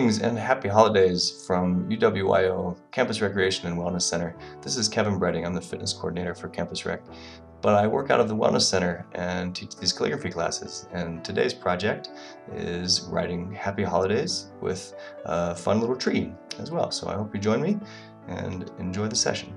Greetings and happy holidays from UWIO Campus Recreation and Wellness Center. This is Kevin Bredding. I'm the fitness coordinator for Campus Rec, but I work out of the Wellness Center and teach these calligraphy classes. And today's project is writing happy holidays with a fun little tree as well. So I hope you join me and enjoy the session.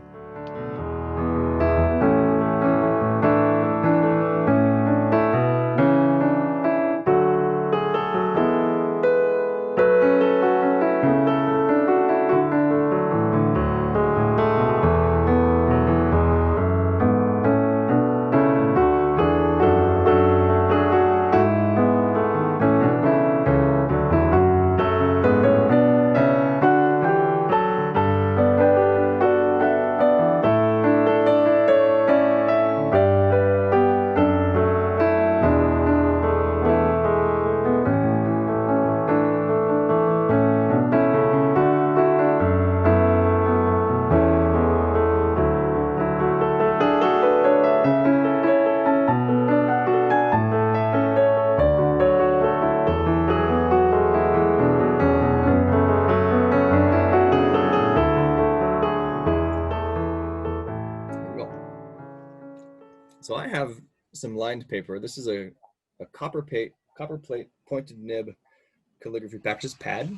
So I have some lined paper. This is a copper plate pointed nib calligraphy practice pad,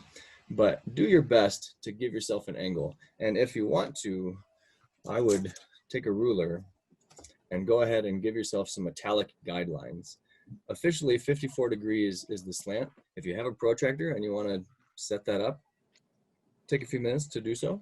but do your best to give yourself an angle. And if you want to, I would take a ruler and go ahead and give yourself some metallic guidelines. Officially 54 degrees is the slant. If you have a protractor and you want to set that up, take a few minutes to do so.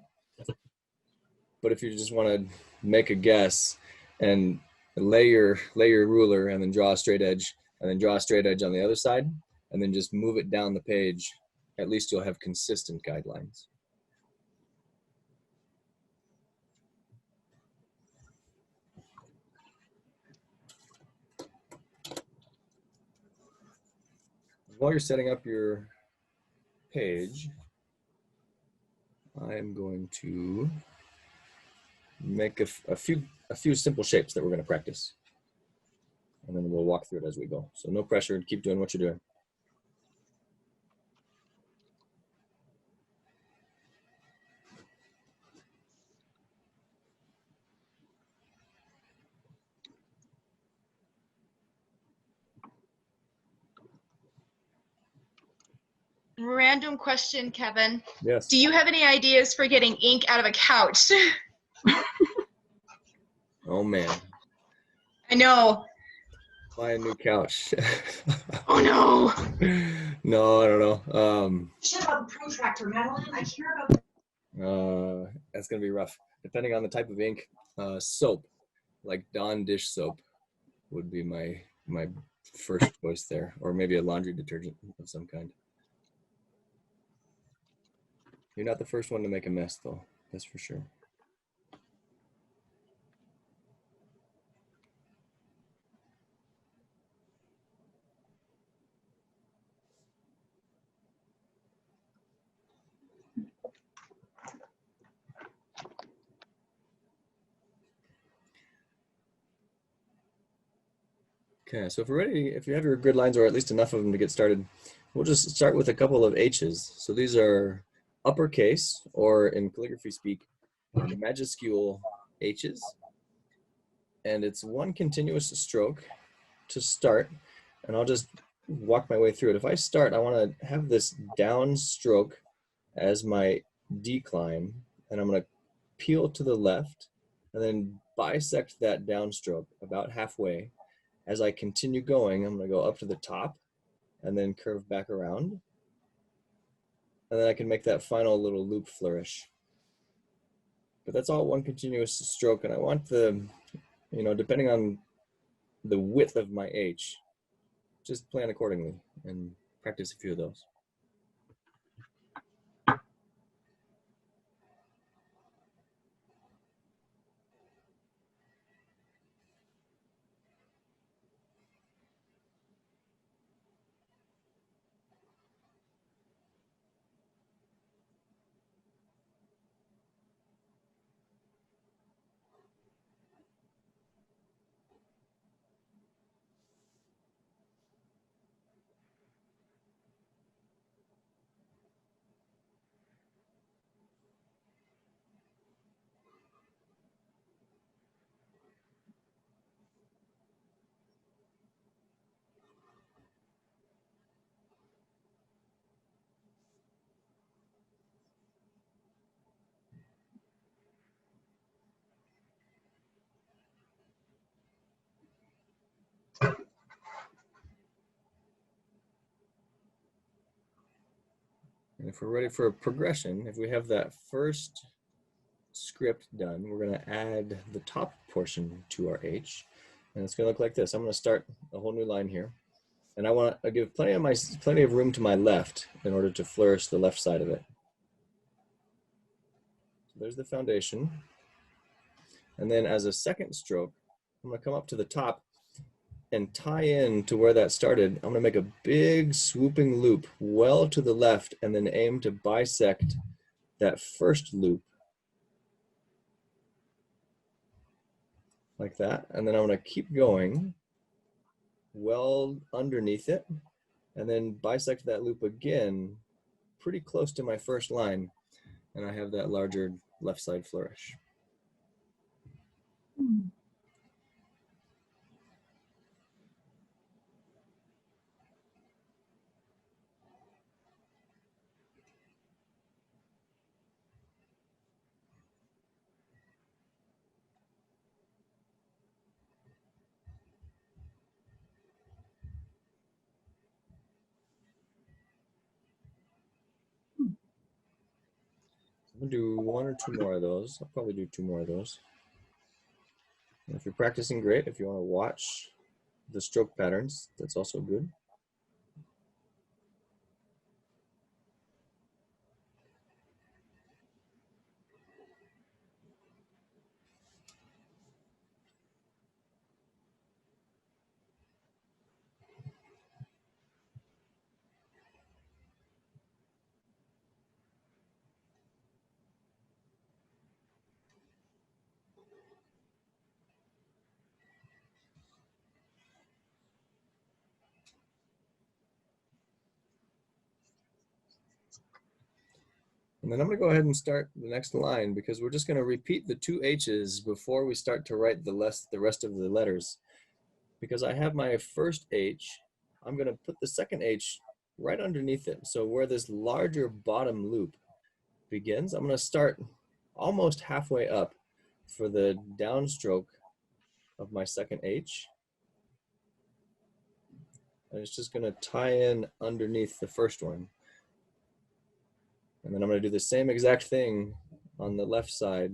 But if you just want to make a guess and lay your ruler and then draw a straight edge and then draw a straight edge on the other side and then just move it down the page, at least you'll have consistent guidelines. While you're setting up your page, I'm going to make a few simple shapes that we're going to practice. And then we'll walk through it as we go. So no pressure, keep doing what you're doing. Random question, Kevin. Yes. Do you have any ideas for getting ink out of a couch? Oh man. I know. Buy a new couch. Oh no. No, I don't know. Shit about the protractor, Madeline. I care about. That's gonna be rough. Depending on the type of ink, soap, like Dawn dish soap, would be my first choice there, or maybe a laundry detergent of some kind. You're not the first one to make a mess, though. That's for sure. Okay, so if we're ready, if you have your grid lines or at least enough of them to get started, we'll just start with a couple of H's. So these are uppercase, or in calligraphy speak, majuscule H's. And it's one continuous stroke to start, and I'll just walk my way through it. If I start, I want to have this down stroke as my decline, and I'm going to peel to the left and then bisect that downstroke about halfway. As I continue going, I'm going to go up to the top and then curve back around. And then I can make that final little loop flourish. But that's all one continuous stroke, and I want the, depending on the width of my H, just plan accordingly and practice a few of those. And if we're ready for a progression, if we have that first script done, we're going to add the top portion to our H. And it's going to look like this. I'm going to start a whole new line here. And I want to give plenty of room to my left in order to flourish the left side of it. So there's the foundation. And then as a second stroke, I'm going to come up to the top and tie in to where that started. I'm going to make a big swooping loop well to the left and then aim to bisect that first loop like that. And then I'm going to keep going well underneath it and then bisect that loop again pretty close to my first line. And I have that larger left side flourish. I'll do one or two more of those. I'll probably do two more of those. And if you're practicing, great. If you want to watch the stroke patterns, that's also good. And then I'm going to go ahead and start the next line because we're just going to repeat the two H's before we start to write the rest of the letters. Because I have my first H, I'm going to put the second H right underneath it. So where this larger bottom loop begins, I'm going to start almost halfway up for the downstroke of my second H. And it's just going to tie in underneath the first one. And then I'm going to do the same exact thing on the left side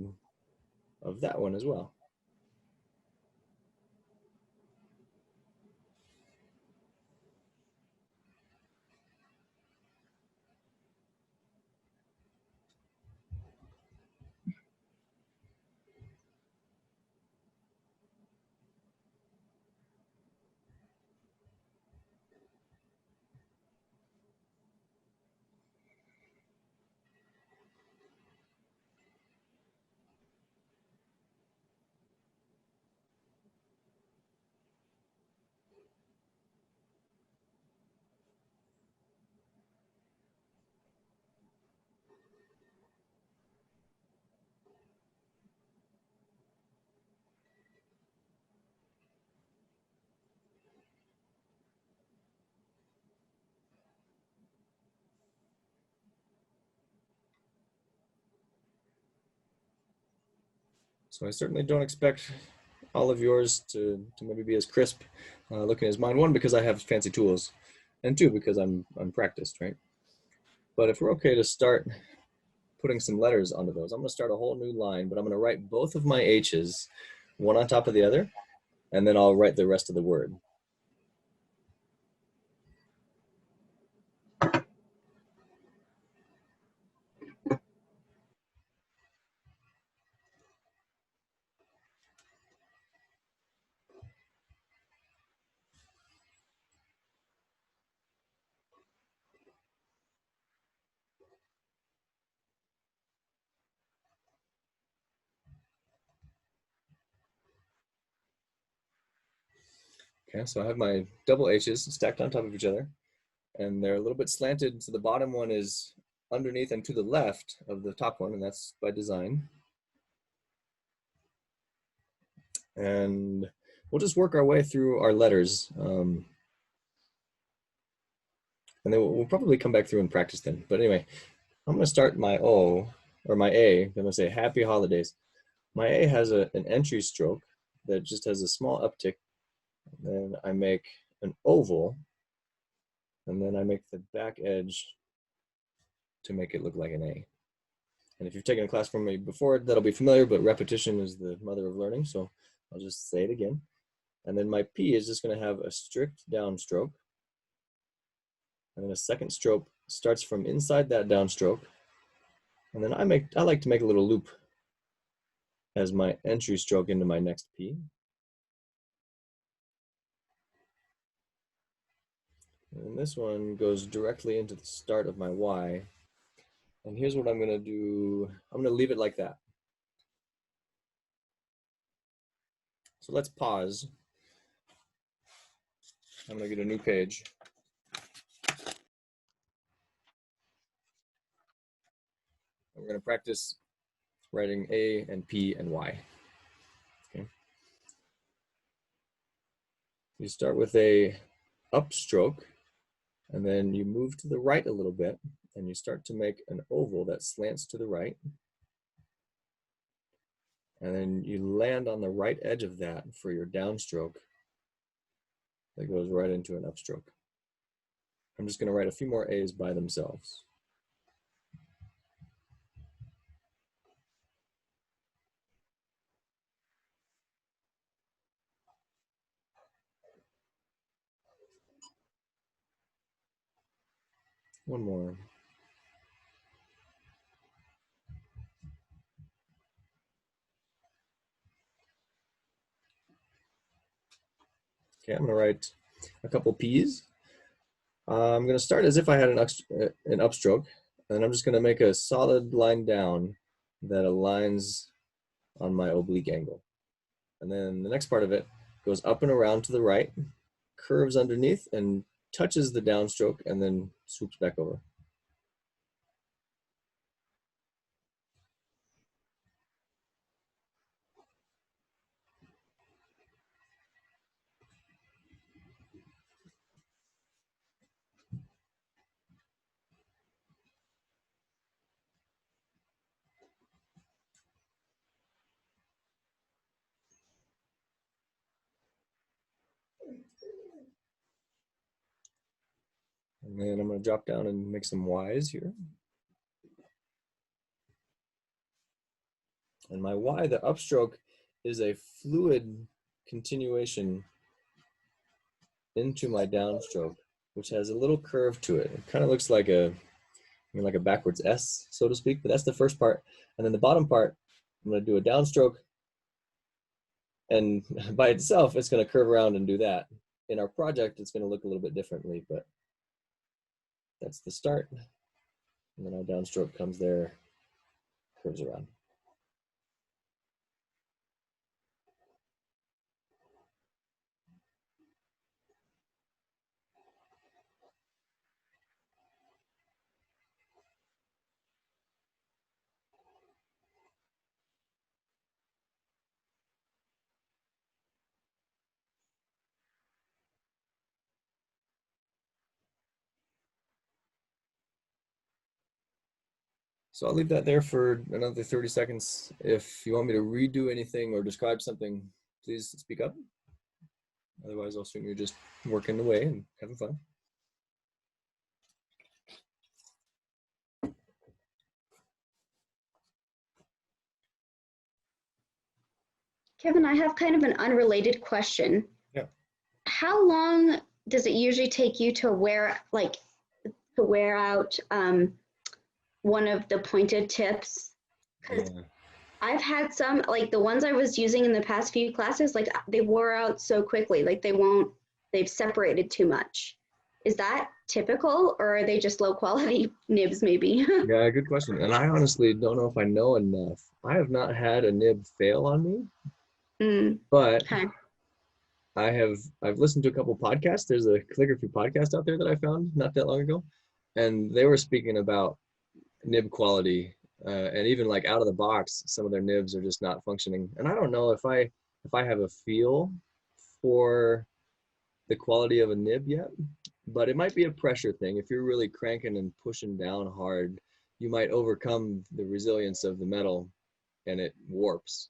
of that one as well. So I certainly don't expect all of yours to maybe be as crisp looking as mine. One, because I have fancy tools, and two, because I'm practiced, right? But if we're okay to start putting some letters onto those, I'm going to start a whole new line, but I'm going to write both of my H's, one on top of the other, and then I'll write the rest of the word. Okay, so I have my double H's stacked on top of each other, and they're a little bit slanted. So the bottom one is underneath and to the left of the top one, and that's by design. And we'll just work our way through our letters. And then we'll probably come back through and practice them. But anyway, I'm going to start my O, or my A. I'm going to say Happy Holidays. My A has an entry stroke that just has a small uptick. Then I make an oval, and then I make the back edge to make it look like an A. And if you've taken a class from me before, that'll be familiar, but repetition is the mother of learning. So I'll just say it again. And then my P is just going to have a strict downstroke. And then a second stroke starts from inside that downstroke. And then I like to make a little loop as my entry stroke into my next P. And this one goes directly into the start of my Y. And here's what I'm going to do. I'm going to leave it like that. So let's pause. I'm going to get a new page. We're going to practice writing A and P and Y. Okay. You start with a upstroke, and then you move to the right a little bit, and you start to make an oval that slants to the right. And then you land on the right edge of that for your downstroke that goes right into an upstroke. I'm just going to write a few more A's by themselves. One more. Okay, I'm going to write a couple P's. I'm going to start as if I had an upstroke, and I'm just going to make a solid line down that aligns on my oblique angle. And then the next part of it goes up and around to the right, curves underneath, and touches the downstroke, and then swoops back over. And then I'm going to drop down and make some Y's here. And my Y, the upstroke, is a fluid continuation into my downstroke, which has a little curve to it. It kind of looks like a backwards S, so to speak, but that's the first part. And then the bottom part, I'm going to do a downstroke, and by itself, it's going to curve around and do that. In our project, it's going to look a little bit differently, but that's the start. And then our downstroke comes there, curves around. So I'll leave that there for another 30 seconds. If you want me to redo anything or describe something, please speak up. Otherwise, I'll assume you're just working away and having fun. Kevin, I have kind of an unrelated question. Yeah. How long does it usually take you to wear out one of the pointed tips? Because I've had some, like the ones I was using in the past few classes, like they wore out so quickly, like they've separated too much. Is that typical, or are they just low quality nibs maybe? Yeah, good question. And I honestly don't know if I know enough. I have not had a nib fail on me. But Okay. I've listened to a couple podcasts. There's a calligraphy podcast out there that I found not that long ago, and they were speaking about nib quality, and even like out of the box, some of their nibs are just not functioning. And I don't know if I have a feel for the quality of a nib yet, but it might be a pressure thing. If you're really cranking and pushing down hard, you might overcome the resilience of the metal, and it warps.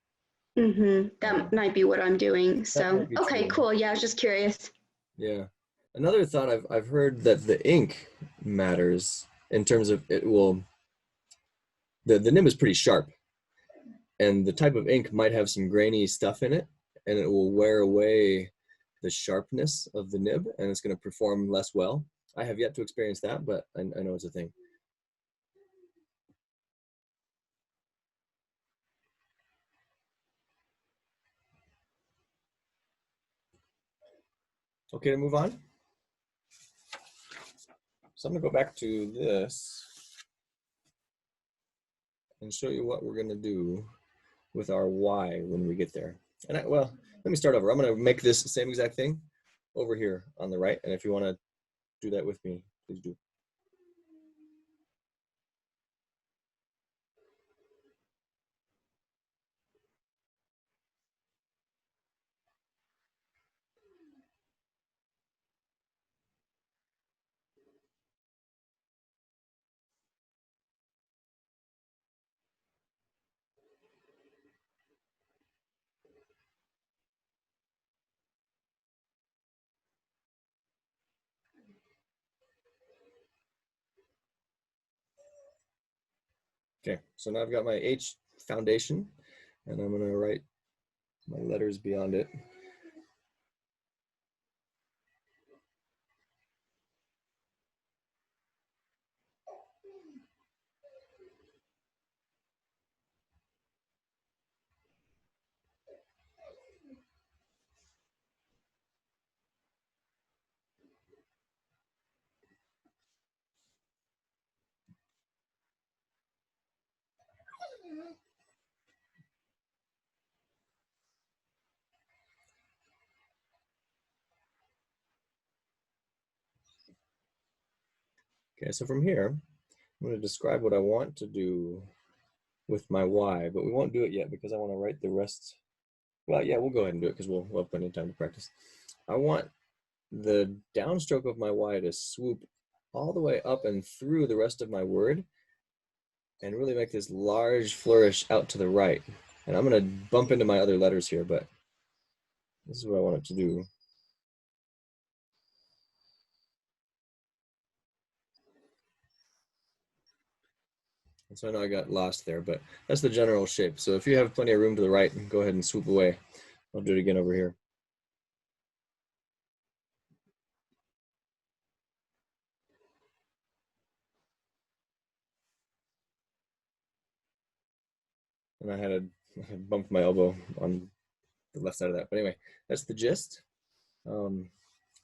That might be what I'm doing. So, okay, true. cool. Yeah, I was just curious. Yeah. Another thought I've heard that the ink matters in terms of it will, the nib is pretty sharp, and the type of ink might have some grainy stuff in it, and it will wear away the sharpness of the nib, and it's going to perform less well. I have yet to experience that, but I know it's a thing. Okay, to move on. So I'm gonna go back to this and show you what we're gonna do with our Y when we get there. And well, let me start over. I'm gonna make this same exact thing over here on the right. And if you wanna do that with me, please do. Okay, so now I've got my H foundation, and I'm gonna write my letters beyond it. Okay, so from here, I'm going to describe what I want to do with my Y, but we won't do it yet because I want to write the rest. Well, yeah, we'll go ahead and do it because we'll have plenty of time to practice. I want the downstroke of my Y to swoop all the way up and through the rest of my word and really make this large flourish out to the right. And I'm going to bump into my other letters here, but this is what I want it to do. And so I know I got lost there, but that's the general shape. So if you have plenty of room to the right, go ahead and swoop away. I'll do it again over here. And I bumped my elbow on the left side of that. But anyway, that's the gist. So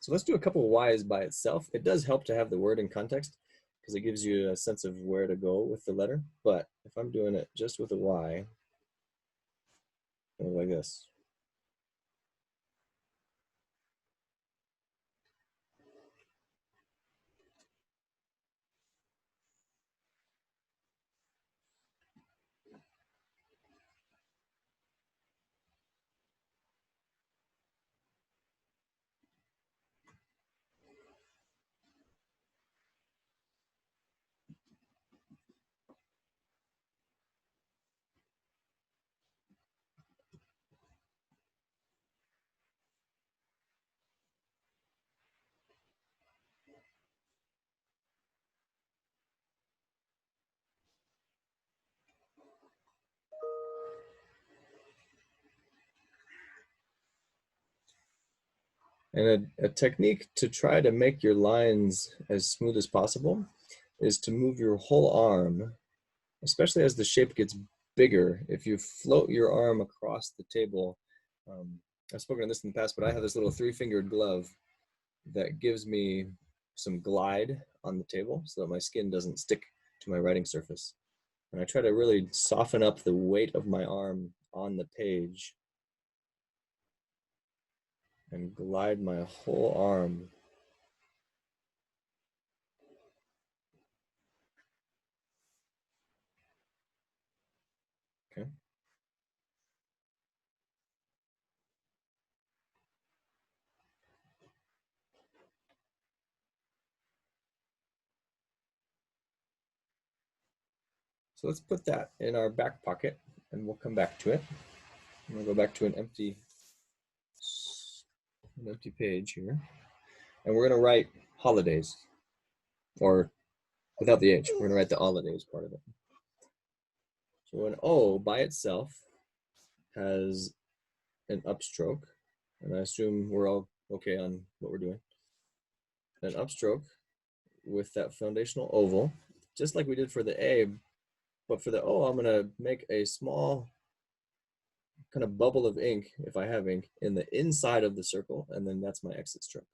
let's do a couple of Y's by itself. It does help to have the word in context because it gives you a sense of where to go with the letter. But if I'm doing it just with a Y, like this. And a technique to try to make your lines as smooth as possible is to move your whole arm, especially as the shape gets bigger. If you float your arm across the table, I've spoken of this in the past, but I have this little 3-fingered glove that gives me some glide on the table so that my skin doesn't stick to my writing surface. And I try to really soften up the weight of my arm on the page and glide my whole arm. Okay. So let's put that in our back pocket and we'll come back to it. I'm gonna go back to an empty page here. And we're gonna write holidays or without the H. We're going to write the holiday as part of it. So an O by itself has an upstroke, and I assume we're all okay on what we're doing. An upstroke with that foundational oval, just like we did for the A, but for the O, I'm going to make a small kind of bubble of ink, if I have ink, in the inside of the circle, and then that's my exit stroke.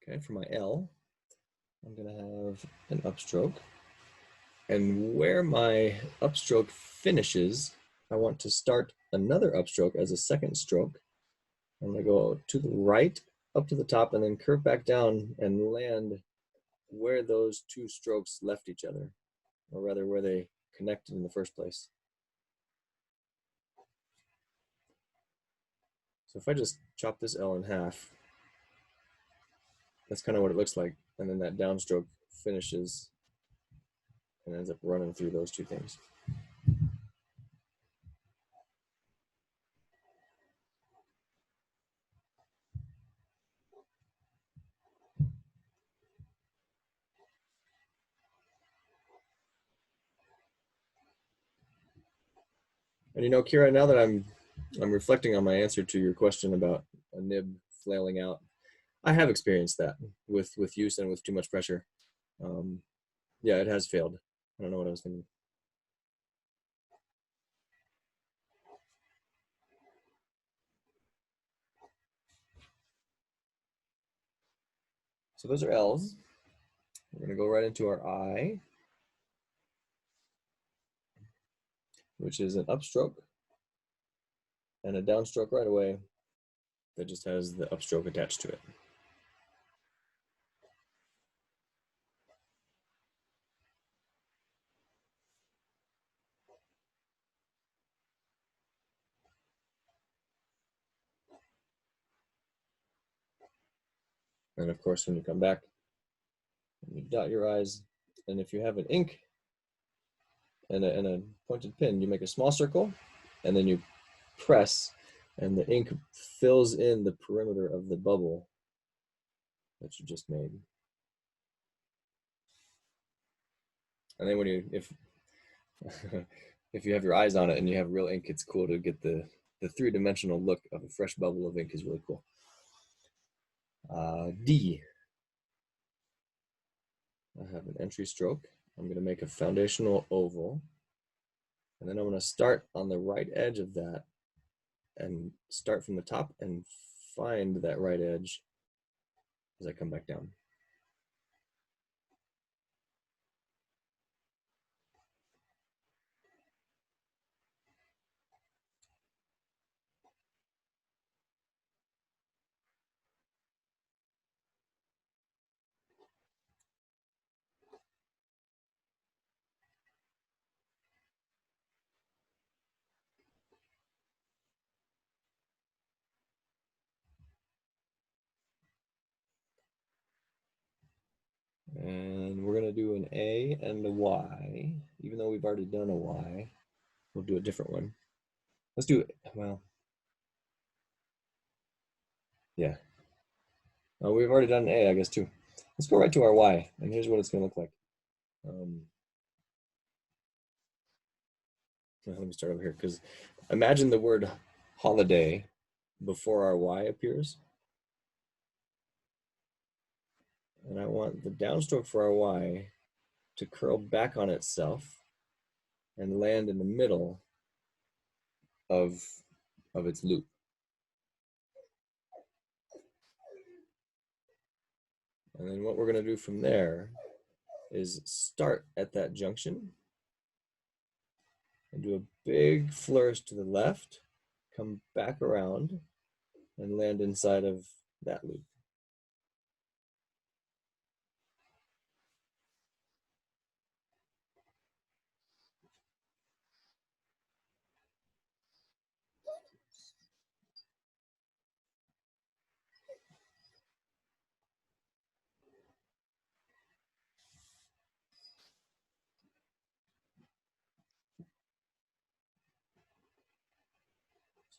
Okay, for my L, I'm going to have an upstroke. And where my upstroke finishes, I want to start another upstroke as a second stroke. I'm going to go to the right, up to the top, and then curve back down and land where those two strokes left each other, or rather where they connected in the first place. So if I just chop this L in half, that's kind of what it looks like. And then that downstroke finishes and ends up running through those two things. And you know, Kira, now that I'm reflecting on my answer to your question about a nib flailing out, I have experienced that with use and with too much pressure. Yeah, it has failed. I don't know what I was thinking. So those are L's. We're going to go right into our I, which is an upstroke and a downstroke right away that just has the upstroke attached to it. And of course, when you come back, you dot your I's. And if you have an ink and a pointed pin, you make a small circle and then you press, and the ink fills in the perimeter of the bubble that you just made. And then when you, if if you have your eyes on it and you have real ink, it's cool to get the three-dimensional look of a fresh bubble of ink is really cool. D. I have an entry stroke. I'm going to make a foundational oval. And then I'm going to start on the right edge of that and start from the top and find that right edge as I come back down. And we're going to do an A and a Y. Even though we've already done a Y, we'll do a different one. Let's do it. Well, yeah. We've already done an A, I guess, too. Let's go right to our Y, and here's what it's going to look like. Let me start over here, because imagine the word holiday before our Y appears. And I want the downstroke for our Y to curl back on itself and land in the middle of its loop. And then what we're going to do from there is start at that junction and do a big flourish to the left, come back around, and land inside of that loop.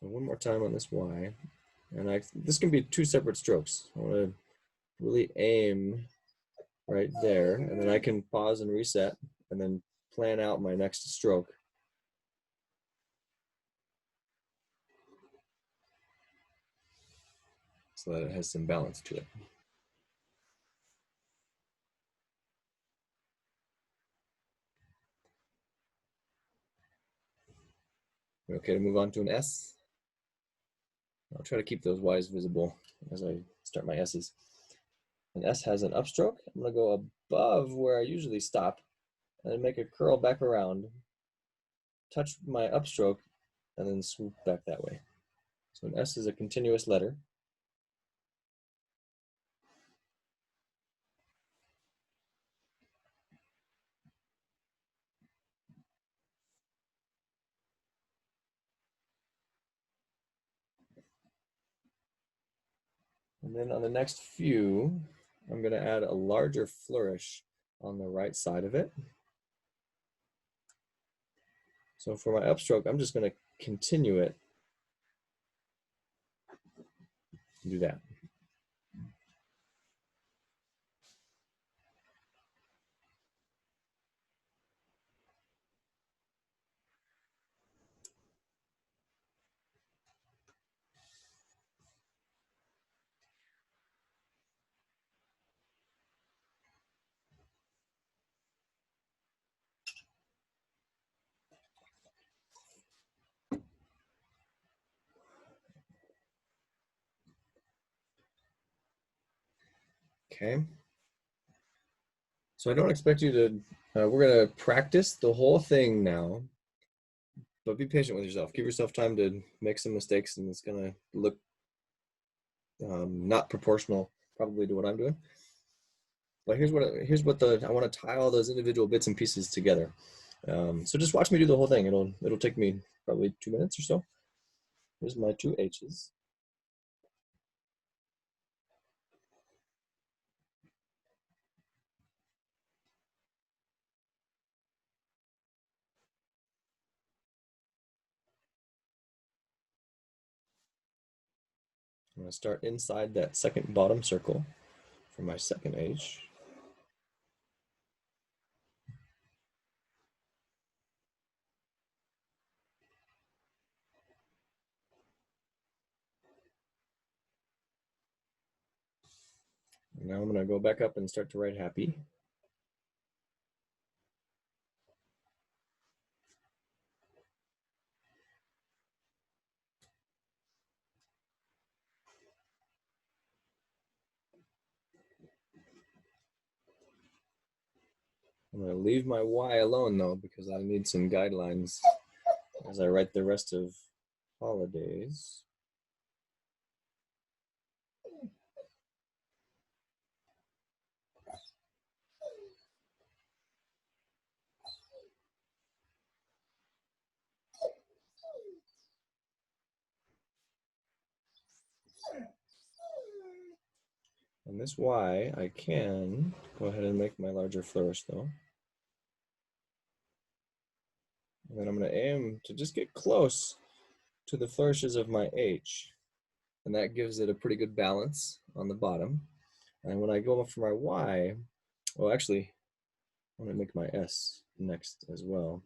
So one more time on this Y. And this can be 2 separate strokes. I want to really aim right there, and then I can pause and reset and then plan out my next stroke. So that it has some balance to it. Okay to move on to an S? I'll try to keep those Y's visible as I start my S's. An S has an upstroke. I'm going to go above where I usually stop and then make a curl back around, touch my upstroke, and then swoop back that way. So an S is a continuous letter. And then on the next few, I'm going to add a larger flourish on the right side of it. So for my upstroke, I'm just going to continue it. Do that. Okay. So I don't expect you to, we're going to practice the whole thing now, but be patient with yourself. Give yourself time to make some mistakes, and it's going to look not proportional probably to what I'm doing. But here's what I want to tie all those individual bits and pieces together. So just watch me do the whole thing. It'll take me probably 2 minutes or so. Here's my 2 H's. I'm going to start inside that second bottom circle for my second H. And now I'm going to go back up and start to write happy. I'm going to leave my Y alone though, because I need some guidelines as I write the rest of holidays. On this Y, I can go ahead and make my larger flourish though. And then I'm going to aim to just get close to the flourishes of my H. And that gives it a pretty good balance on the bottom. And when I go for my Y, well, actually, I'm going to make my S next as well.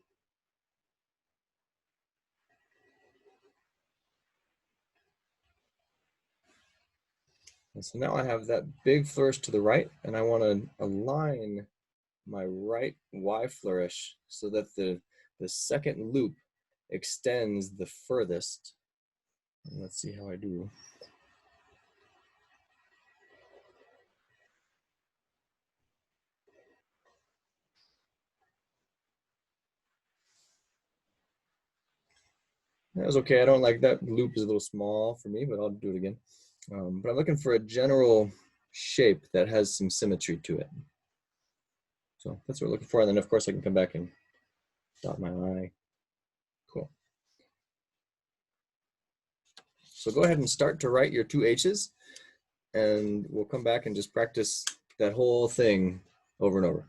And so now I have that big flourish to the right, and I want to align my right Y flourish so that the second loop extends the furthest. And let's see how I do. That was okay. I don't like that loop is a little small for me, but I'll do it again. But I'm looking for a general shape that has some symmetry to it. So that's what we're looking for. And then of course I can come back and dot my I. Cool. So go ahead and start to write your 2 H's, and we'll come back and just practice that whole thing over and over.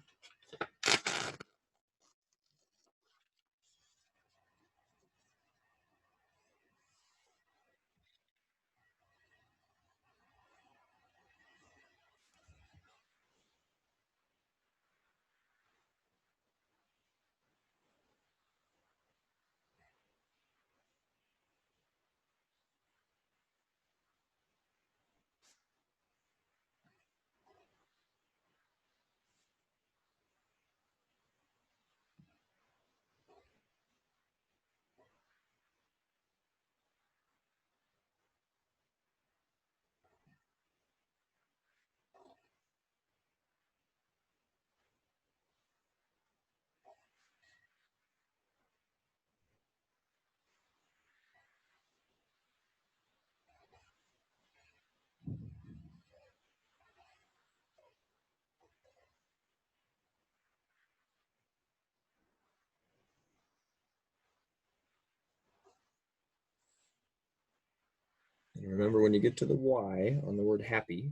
Remember, when you get to the Y on the word happy,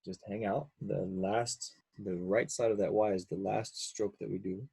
just hang out. The right side of that Y is the last stroke that we do.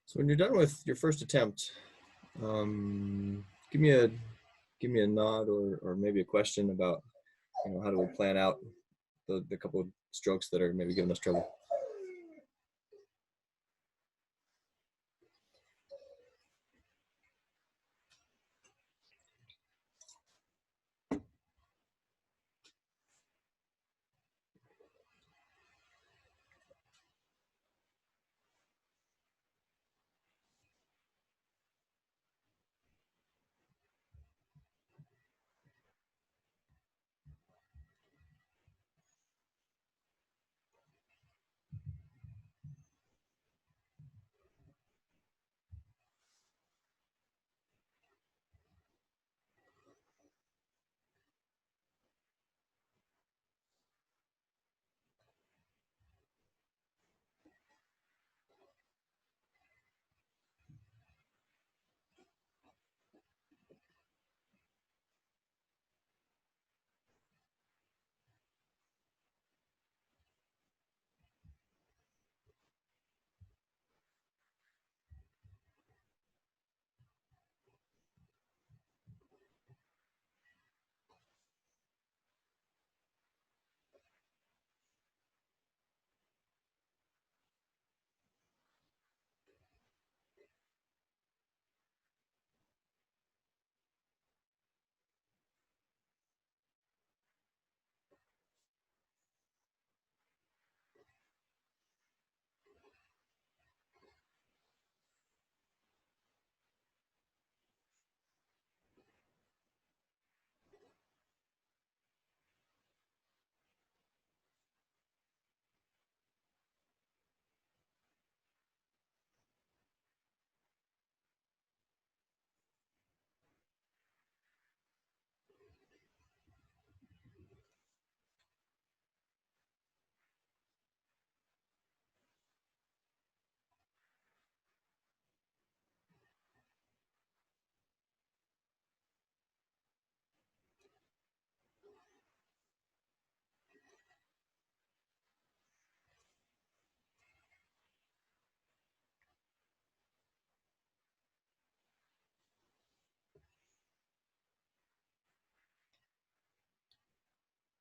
So when you're done with your first attempt, give me a nod or maybe a question about how do we plan out the couple of strokes that are maybe giving us trouble.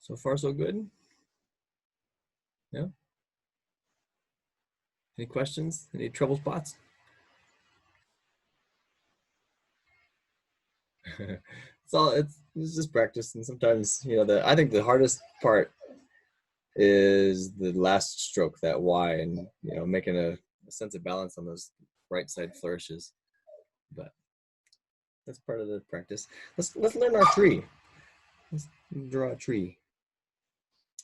So far, so good. Yeah. Any questions? Any trouble spots? It's just practice, and sometimes, you know, I think the hardest part is the last stroke, that Y, and, you know, making a sense of balance on those right side flourishes. But that's part of the practice. Let's learn our tree. Let's draw a tree.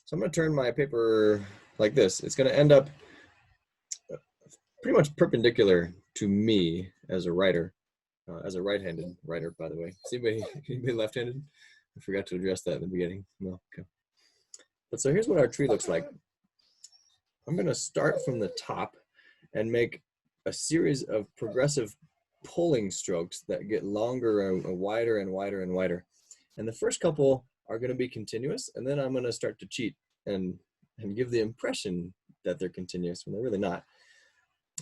So I'm going to turn my paper like this. It's going to end up pretty much perpendicular to me as a writer, as a right-handed writer, by the way. Is anybody left-handed? I forgot to address that in the beginning. No, okay. But so here's what our tree looks like. I'm going to start from the top and make a series of progressive pulling strokes that get longer and wider and wider and wider. And the first couple are going to be continuous, and then I'm going to start to cheat and give the impression that they're continuous when they're really not.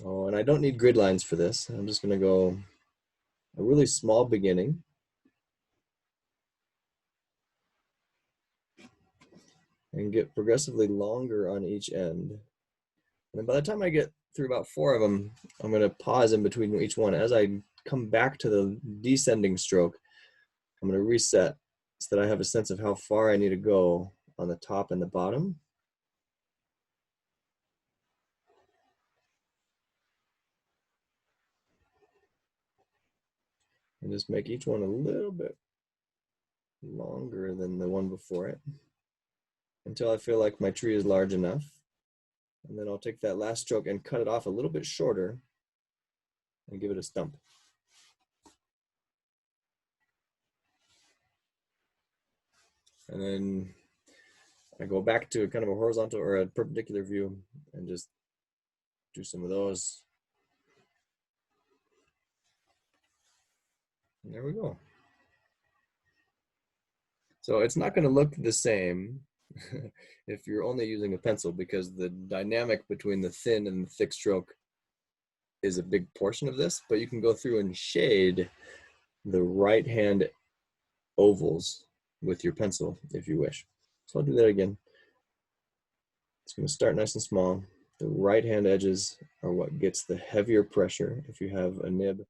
Oh, and I don't need grid lines for this. I'm just going to go a really small beginning. And get progressively longer on each end. And then by the time I get through about 4 of them, I'm going to pause in between each one. As I come back to the descending stroke, I'm going to reset so that I have a sense of how far I need to go on the top and the bottom. And just make each one a little bit longer than the one before it until I feel like my tree is large enough. And then I'll take that last stroke and cut it off a little bit shorter and give it a stump. And then I go back to kind of a horizontal or a perpendicular view and just do some of those. And there we go. So it's not going to look the same if you're only using a pencil, because the dynamic between the thin and the thick stroke is a big portion of this, but you can go through and shade the right hand ovals with your pencil if you wish. So I'll do that again. It's going to start nice and small. The right hand edges are what gets the heavier pressure. If you have a nib,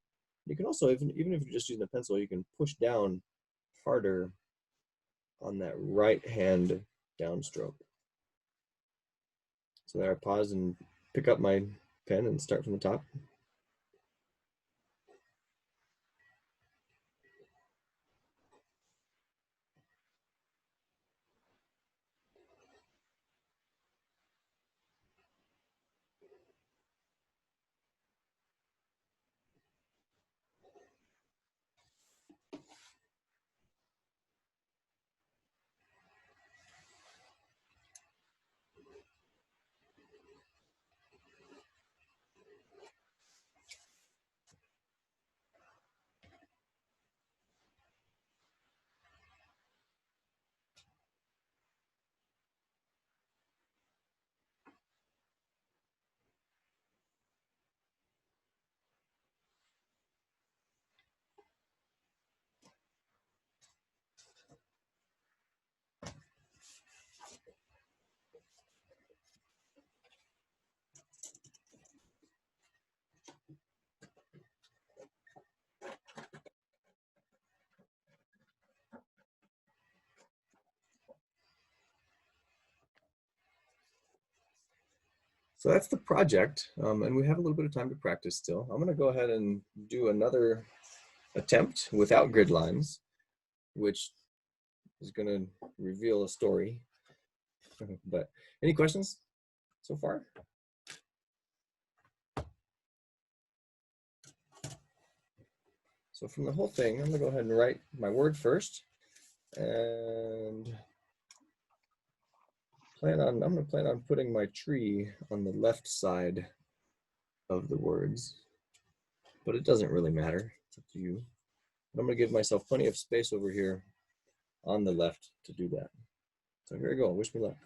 you can also, even if you're just using a pencil, you can push down harder on that right hand downstroke. So there, I pause and pick up my pen and start from the top. So that's the project, and we have a little bit of time to practice still. I'm going to go ahead and do another attempt without grid lines, which is going to reveal a story. But any questions so far? So from the whole thing, I'm going to go ahead and write my word first, and I'm going to plan on putting my tree on the left side of the words, but it doesn't really matter. It's up to you. But I'm going to give myself plenty of space over here on the left to do that. So here we go. Wish me luck.